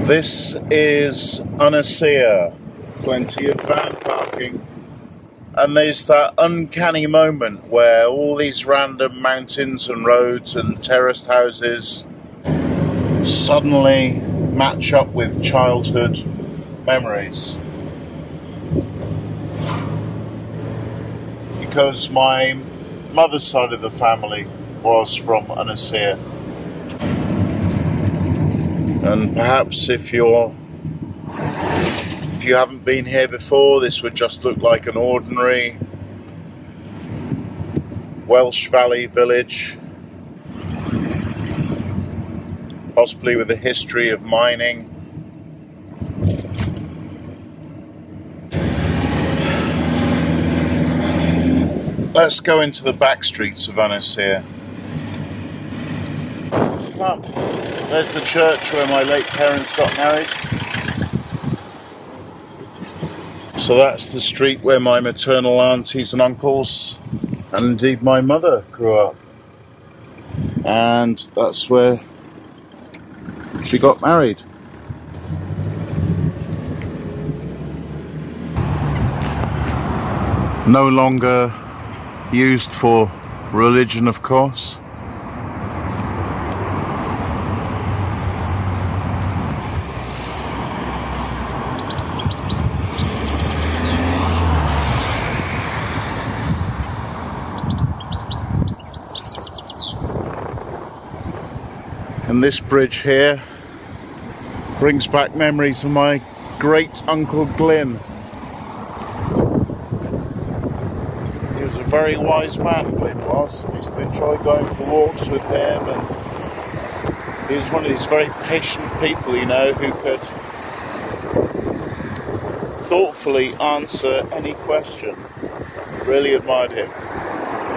This is Ynyshir, plenty of van parking, and there's that uncanny moment where all these random mountains and roads and terraced houses suddenly match up with childhood memories. Because my mother's side of the family was from Ynyshir. And perhaps if you haven't been here before, this would just look like an ordinary Welsh Valley village, possibly with a history of mining. Let's go into the back streets of Ynyshir. There's the church where my late parents got married. So that's the street where my maternal aunties and uncles, and indeed my mother, grew up. And that's where she got married. No longer used for religion, of course. And this bridge here brings back memories of my great uncle Glyn. He was a very wise man, Glyn was. I used to enjoy going for walks with him, and he was one of these very patient people, you know, who could thoughtfully answer any question. Really admired him.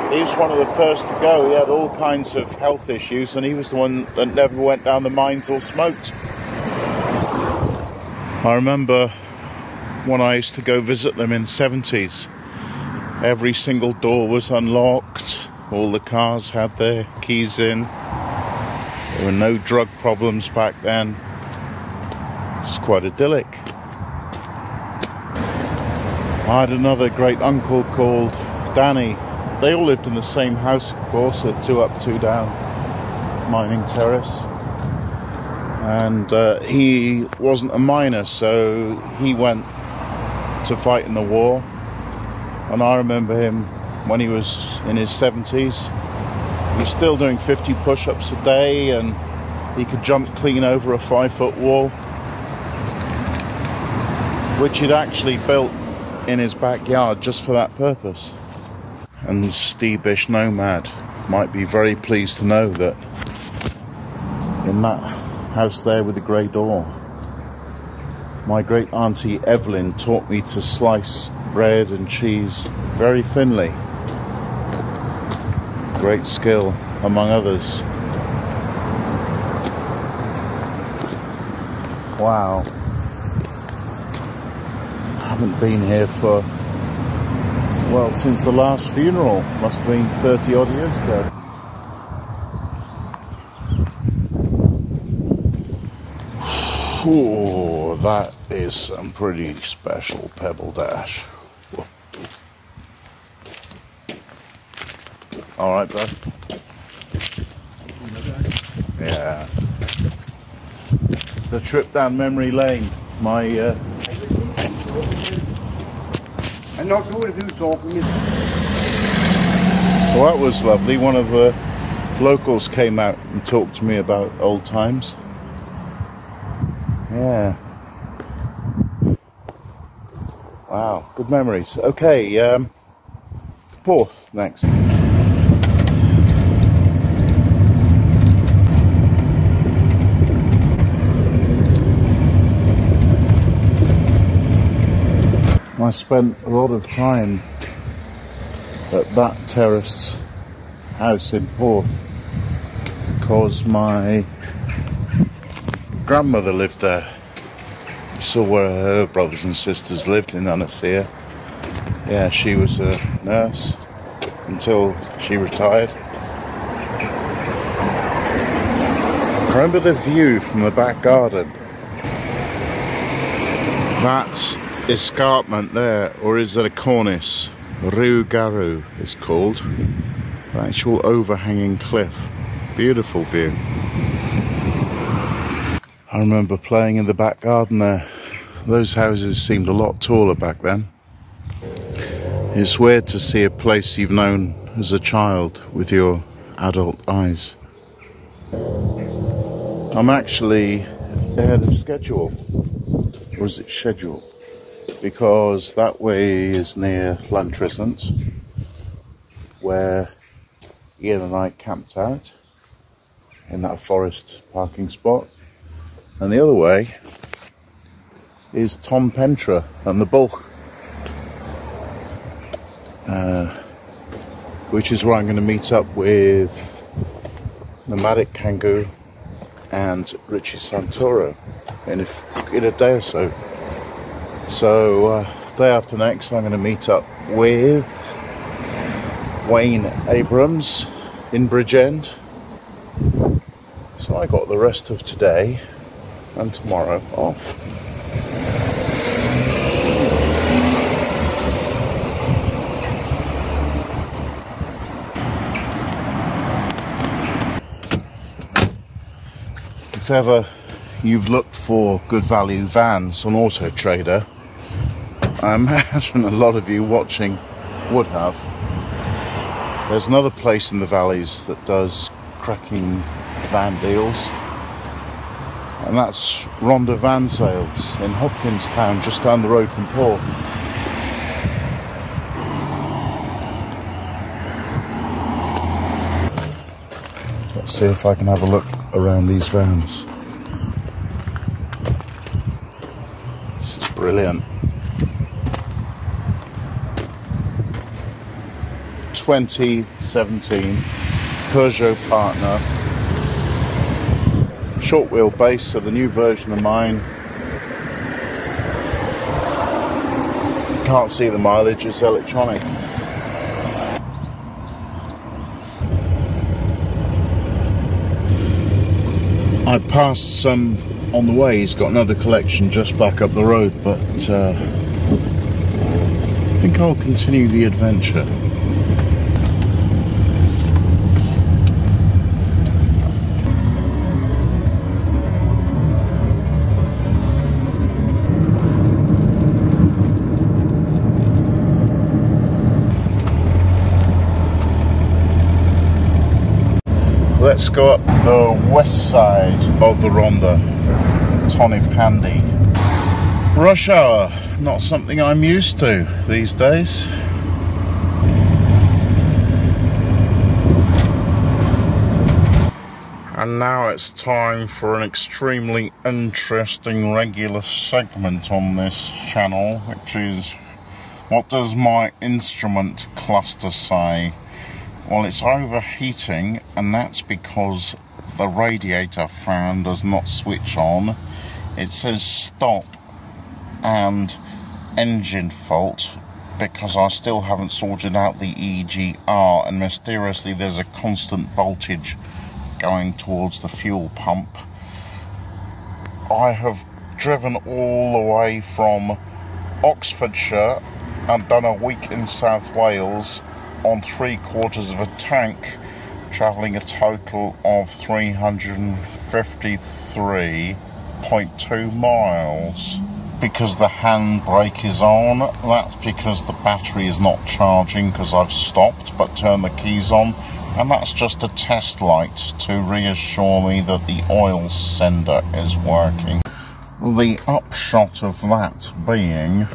He was one of the first to go. He had all kinds of health issues, and he was the one that never went down the mines or smoked. I remember when I used to go visit them in the 70s, every single door was unlocked, all the cars had their keys in, there were no drug problems back then. It's quite idyllic. I had another great uncle called Danny. They all lived in the same house, of course, at 2 Up, 2 Down mining terrace. And he wasn't a miner, so he went to fight in the war. And I remember him when he was in his 70s. He was still doing 50 push-ups a day, and he could jump clean over a 5-foot wall, which he'd actually built in his backyard just for that purpose. And Steebish Nomad might be very pleased to know that in that house there with the grey door, my great auntie Evelyn taught me to slice bread and cheese very thinly. Great skill, among others. Wow. I haven't been here for, well, since the last funeral. Must have been 30 odd years ago. Oh, that is some pretty special pebble dash. All right, bud. Yeah. The trip down memory lane. My I'm not sure if you saw from me. Well, that was lovely. One of the locals came out and talked to me about old times. Yeah. Wow, good memories. Okay, Porth next. I spent a lot of time at that terrace house in Porth because my grandmother lived there. I saw where her brothers and sisters lived in Ynyshir. Yeah, she was a nurse until she retired. I remember the view from the back garden. That escarpment there, or is that a cornice? Rhyw Garw is called. An actual overhanging cliff. Beautiful view. I remember playing in the back garden there. Those houses seemed a lot taller back then. It's weird to see a place you've known as a child with your adult eyes. I'm actually ahead of schedule, or is it schedule? Because that way is near Llantrisant, where Ian and I camped out in that forest parking spot, and the other way is Tom Pentre and the Bulk, which is where I'm going to meet up with Nomadic Kangoo and Richie Santoro in a day or so. So day after next I'm going to meet up with Wayne Abrams in Bridgend. So I got the rest of today and tomorrow off. If ever you've looked for good value vans on Auto Trader, I imagine a lot of you watching would have. There's another place in the valleys that does cracking van deals, and that's Rhondda Van Sales in Hopkinstown, just down the road from Porth. Let's see if I can have a look around these vans. This is brilliant. 2017 Peugeot Partner, short wheelbase, so the new version of mine. Can't see the mileage, it's electronic. I passed some on the way. He's got another collection just back up the road, but I think I'll continue the adventure. Let's go up the west side of the Rhondda, Tonipandi. Rush hour, not something I'm used to these days. And now it's time for an extremely interesting regular segment on this channel, which is, what does my instrument cluster say? Well, it's overheating, and that's because the radiator fan does not switch on. It says stop and engine fault because I still haven't sorted out the EGR, and mysteriously there's a constant voltage going towards the fuel pump. I have driven all the way from Oxfordshire and done a week in South Wales on 3/4 of a tank, travelling a total of 353.2 miles. Because the handbrake is on, that's because the battery is not charging because I've stopped but turned the keys on, and that's just a test light to reassure me that the oil sender is working. The upshot of that being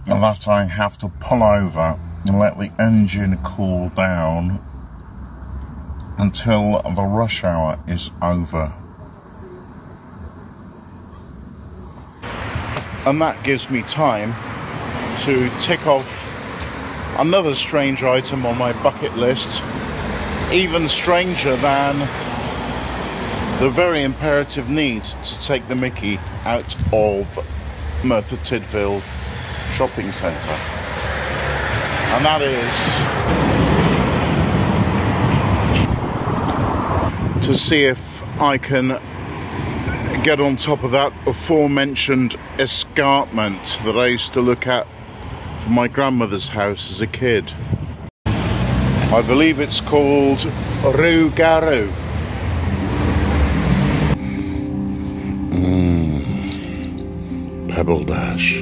that I have to pull over and let the engine cool down until the rush hour is over. And that gives me time to tick off another strange item on my bucket list, even stranger than the very imperative need to take the mickey out of Merthyr Tydfil shopping centre, and that is to see if I can get on top of that aforementioned escarpment that I used to look at from my grandmother's house as a kid. I believe it's called Rhondda Valley. Pebble Dash.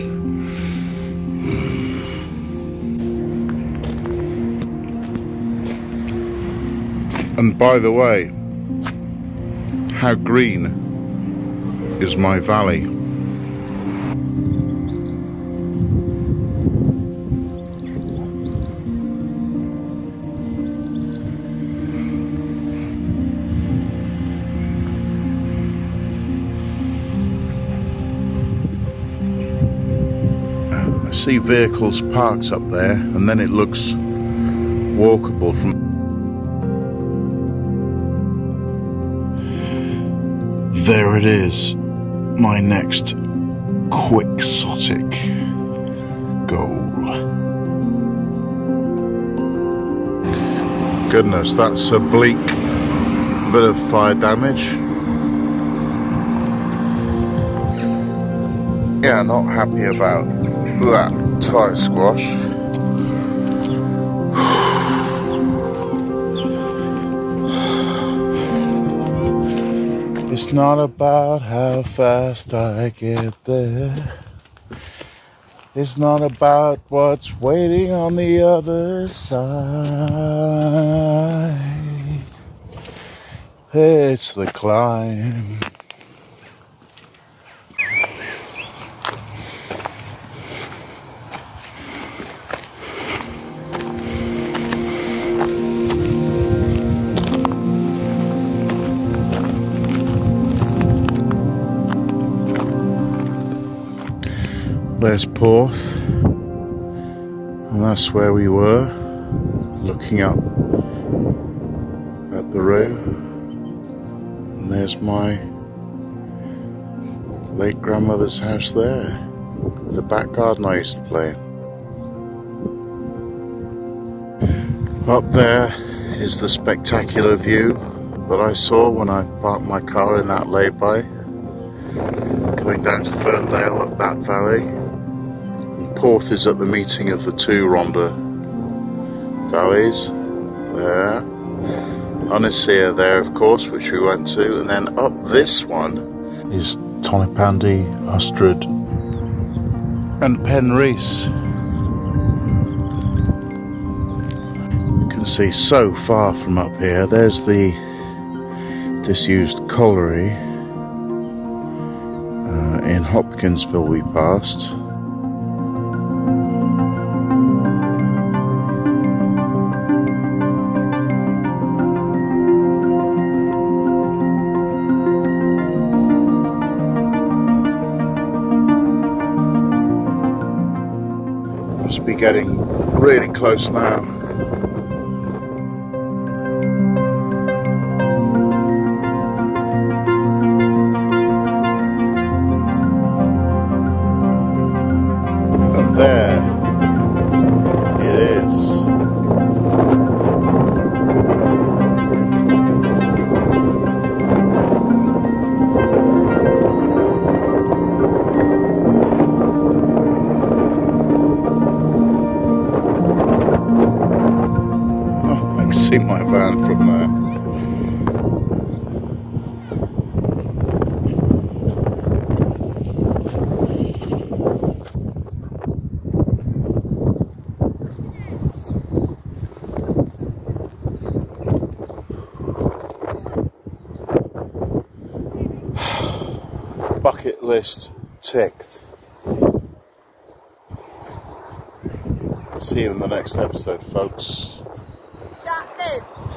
And by the way, how green is my valley? I see vehicles parked up there, and then it looks walkable from. There it is, my next Quixotic goal. Goodness, that's a bleak bit of fire damage. Yeah, not happy about that tyre squash. It's not about how fast I get there. It's not about what's waiting on the other side. It's the climb. There's Porth, and that's where we were, looking up at the road. And there's my late grandmother's house there, the back garden I used to play in. Up there is the spectacular view that I saw when I parked my car in that lay-by, going down to Ferndale up that valley. Porth is at the meeting of the two Rhondda Valleys there. Ynyshir there, of course, which we went to, and then up this one is Tonypandy, Ustrad and Penrhys. You can see so far from up here. There's the disused colliery in Hopkinsville we passed. Must be getting really close now. And there it is. See my van from there. Bucket list ticked. See you in the next episode, folks. Shotgun.